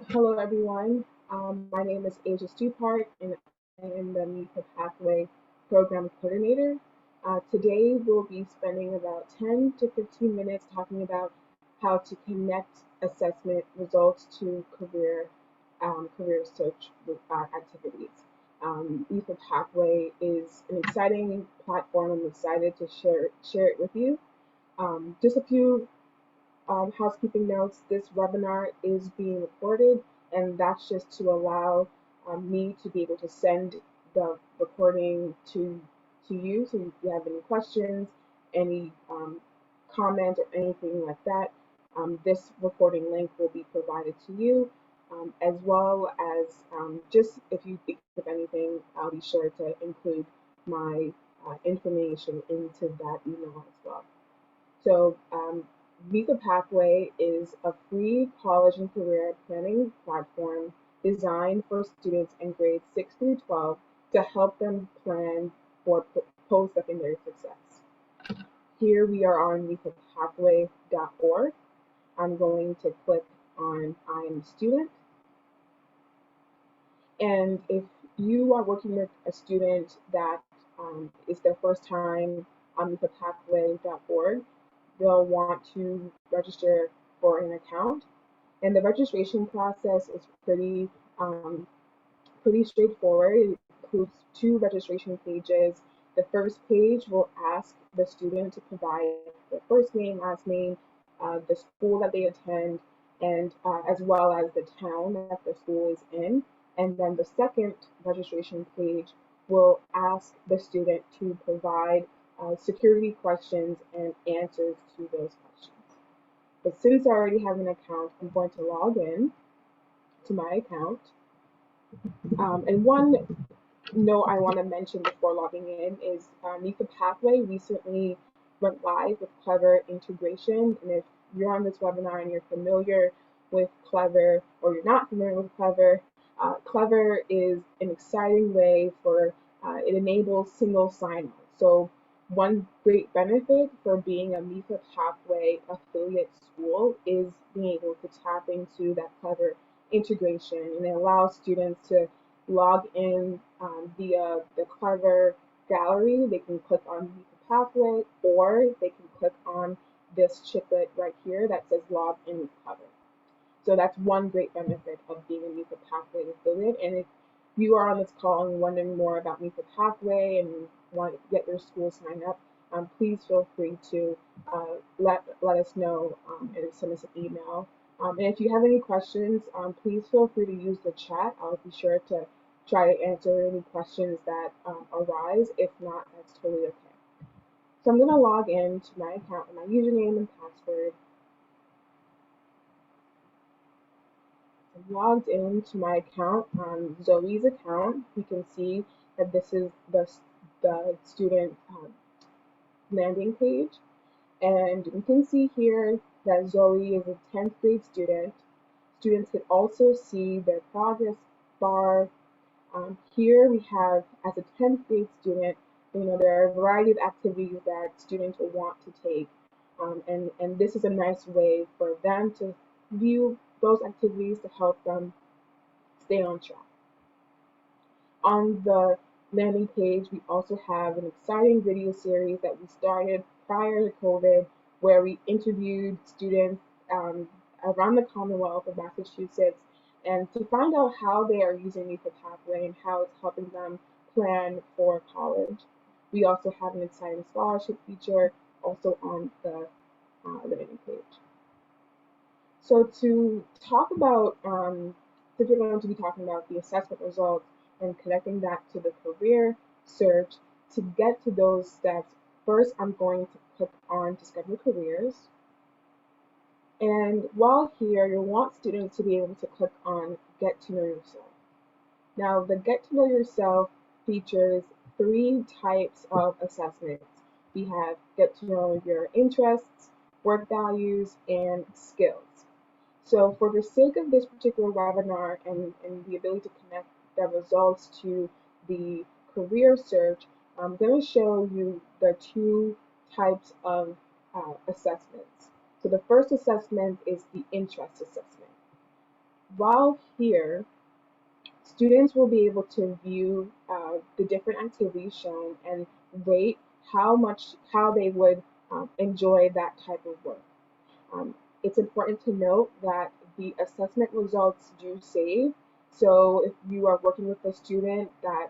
Hello, everyone. My name is Asia Stupart, and I am the MEFA Pathway Program Coordinator. Today, we'll be spending about 10 to 15 minutes talking about how to connect assessment results to career search activities. MEFA Pathway is an exciting platform. I'm excited to share it with you. Just a few housekeeping notes, this webinar is being recorded, and that's just to allow me to be able to send the recording to you. So if you have any questions, any comment or anything like that, this recording link will be provided to you, as well as just if you think of anything, I'll be sure to include my information into that email as well. So MEFA Pathway is a free college and career planning platform designed for students in grades 6 through 12 to help them plan for post-secondary success. Here we are on mefapathway.org. I'm going to click on I am a student. And if you are working with a student that is their first time on mefapathway.org, they'll want to register for an account. And the registration process is pretty straightforward. It includes two registration pages. The first page will ask the student to provide their first name, last name, the school that they attend, and as well as the town that the school is in. And then the second registration page will ask the student to provide security questions and answers to those questions. But since I already have an account, I'm going to log in to my account. And one note I want to mention before logging in is MEFA Pathway recently went live with Clever integration. And if you're on this webinar and you're familiar with Clever or you're not familiar with Clever, Clever is an exciting way for it enables single sign-on. So one great benefit for being a MEFA Pathway affiliate school is being able to tap into that Clever integration, and it allows students to log in via the Clever gallery. They can click on MEFA Pathway, or they can click on this chiplet right here that says log in with Clever. So that's one great benefit of being a MEFA Pathway affiliate. And if you are on this call and wondering more about MEFA Pathway and want to get your school signed up, please feel free to let us know and send us an email. And if you have any questions, please feel free to use the chat. I'll be sure to try to answer any questions that arise. If not, that's totally okay. So I'm going to log in to my account with my username and password. I'm logged into my account on Zoe's account. You can see that this is the student landing page. And we can see here that Zoe is a 10th grade student. Students can also see their progress bar. Here we have, as a 10th grade student, there are a variety of activities that students will want to take. And this is a nice way for them to view those activities to help them stay on track. On the landing page, we also have an exciting video series that we started prior to COVID, where we interviewed students around the Commonwealth of Massachusetts and to find out how they are using MEFA Pathway and how it's helping them plan for college. We also have an exciting scholarship feature also on the landing page. So to talk about, since we're going to be talking about the assessment results and connecting that to the career search, to get to those steps, first I'm going to click on Discover Careers. And while here, you'll want students to be able to click on Get to Know Yourself. Now, the Get to Know Yourself features three types of assessments. We have Get to Know Your Interests, Work Values, and Skills. So for the sake of this particular webinar and the ability to connect the results to the career search, I'm going to show you the two types of assessments. So the first assessment is the interest assessment. While here, students will be able to view the different activities shown and rate how they would enjoy that type of work. Um, it's important to note that the assessment results do save. So if you are working with a student that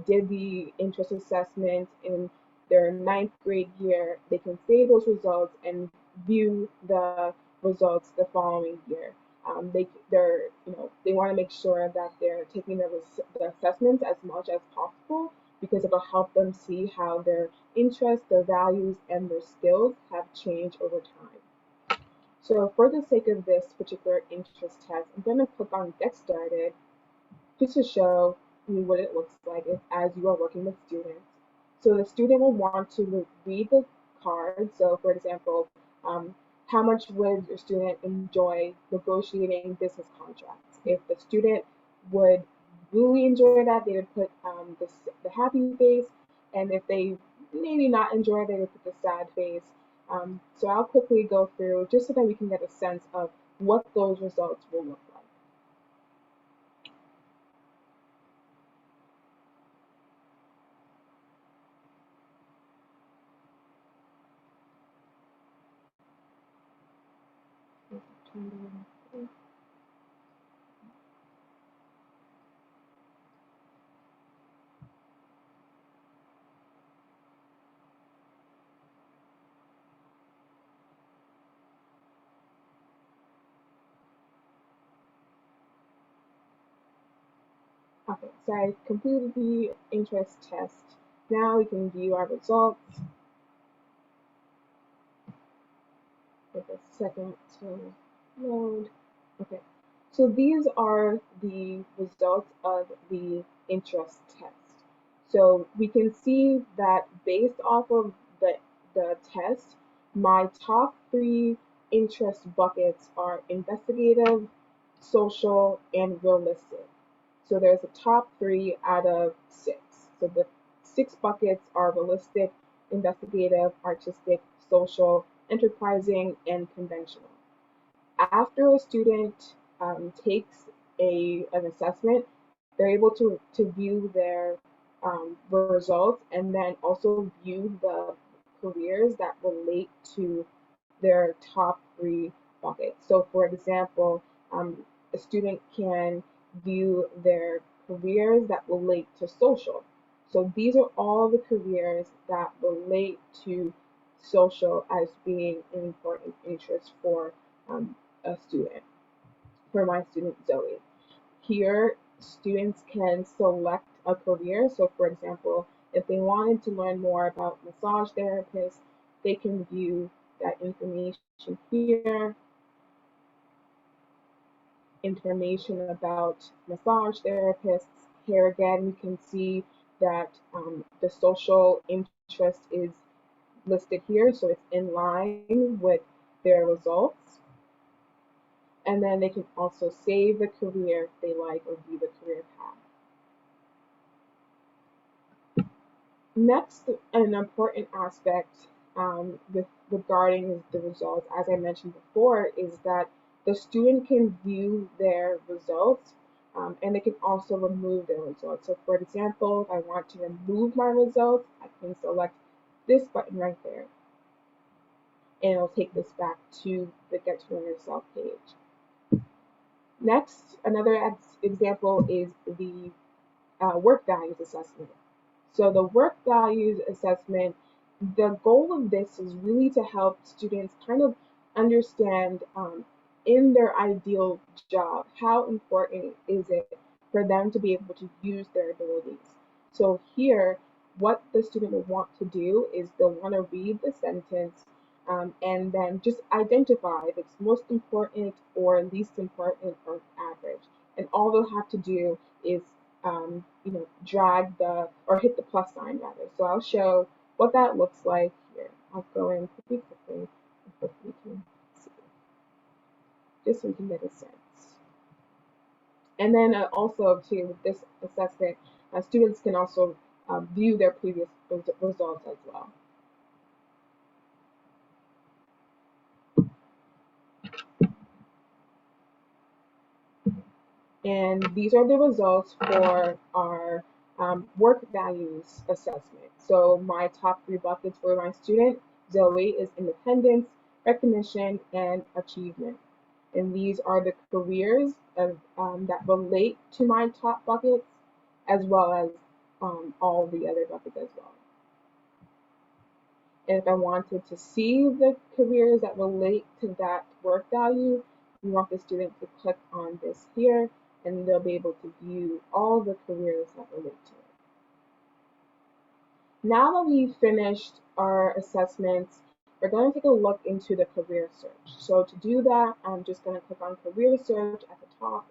did the interest assessment in their ninth grade year, they can save those results and view the results the following year. They want to make sure that they're taking the assessments as much as possible because it'll help them see how their interests, their values, and their skills have changed over time. So for the sake of this particular interest test, I'm going to click on Get Started just to show you what it looks like as you are working with students. So the student will want to read the card. So for example, um, how much would your student enjoy negotiating business contracts? If the student would really enjoy that, they would put the happy face, and if they maybe not enjoy it, they would put the sad face. So I'll quickly go through just so that we can get a sense of what those results will look like. Okay, so I completed the interest test. Now we can view our results. Give a second to load. Okay, so these are the results of the interest test. So we can see that based off of the test, my top three interest buckets are investigative, social, and realistic. So there's a top three out of six. So the six buckets are realistic, investigative, artistic, social, enterprising, and conventional. After a student takes an assessment, they're able to view their results and then also view the careers that relate to their top three buckets. So, for example, a student can view their careers that relate to social. So, these are all the careers that relate to social as being an important interest for um, a student, for my student Zoe. Here, students can select a career. So, for example, if they wanted to learn more about massage therapists, they can view that information here. Information about massage therapists. Here again, you can see that the social interest is listed here, so it's in line with their results. And then they can also save the career if they like or view the career path. Next, an important aspect regarding the results, as I mentioned before, is that the student can view their results and they can also remove their results. So, for example, if I want to remove my results, I can select this button right there, and it'll take this back to the Get to Know Yourself page. Next, another example is the work values assessment. So the work values assessment, the goal of this is really to help students kind of understand in their ideal job, how important is it for them to be able to use their abilities. So here, what the student will want to do is they'll want to read the sentence and then just identify if it's most important or least important or average. And all they'll have to do is drag the or hit the plus sign rather. So I'll show what that looks like here. I'll go in quickly, and hopefully we can see, just so we can get a sense. And then also too, with this assessment, students can also view their previous results as well. And these are the results for our work values assessment. So my top three buckets for my student, Zoe, is independence, recognition, and achievement. And these are the careers that relate to my top buckets, as well as all the other buckets as well. And if I wanted to see the careers that relate to that work value, we want the student to click on this here, and they'll be able to view all the careers that relate to it. Now that we've finished our assessments, we're going to take a look into the career search. So to do that, I'm just going to click on career search at the top.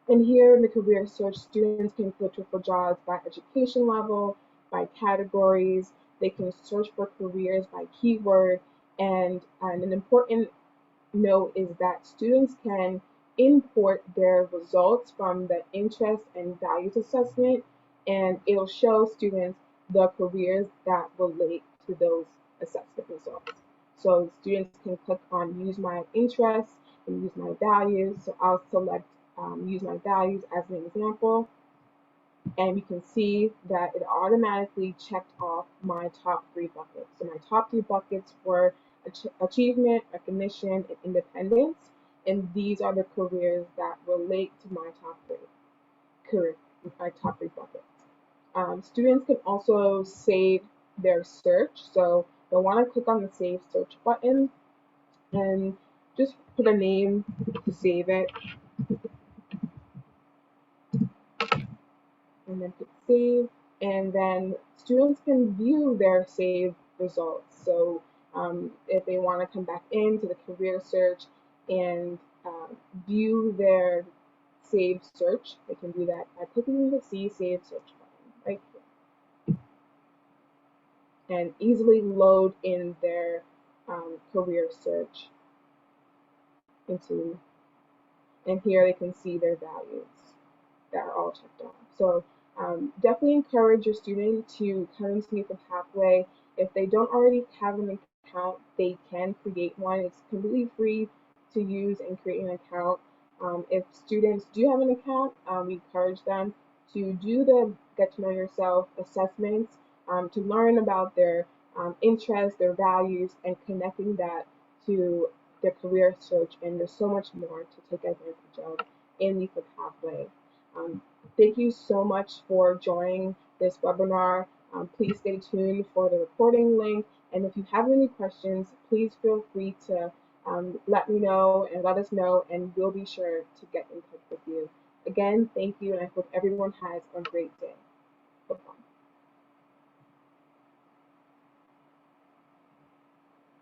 And here in the career search, students can filter for jobs by education level, by categories. They can search for careers by keyword. And an important note is that students can import their results from the interest and values assessment, and it'll show students the careers that relate to those assessment results. So students can click on use my interests and use my values. So I'll select use my values as an example, and you can see that it automatically checked off my top three buckets. So my top three buckets were achievement, recognition, and independence, and these are the careers that relate to my top three buckets. Students can also save their search, so you'll want to click on the Save Search button and just put a name to save it, and then hit save, and then students can view their saved results. So if they want to come back into the career search and view their saved search, they can do that by clicking the See Saved Search button right here, and easily load in their career search into, and here they can see their values that are all checked off. So definitely encourage your student to come into MEFA Pathway. If they don't already have an account, they can create one. It's completely free to use and create an account. If students do have an account, we encourage them to do the Get to Know Yourself assessments to learn about their interests, their values, and connecting that to their career search. And there's so much more to take advantage of in MEFA Pathway. Thank you so much for joining this webinar. Please stay tuned for the recording link. And if you have any questions, please feel free to let me know and let us know, and we'll be sure to get in touch with you. Again, thank you, and I hope everyone has a great day. Bye-bye.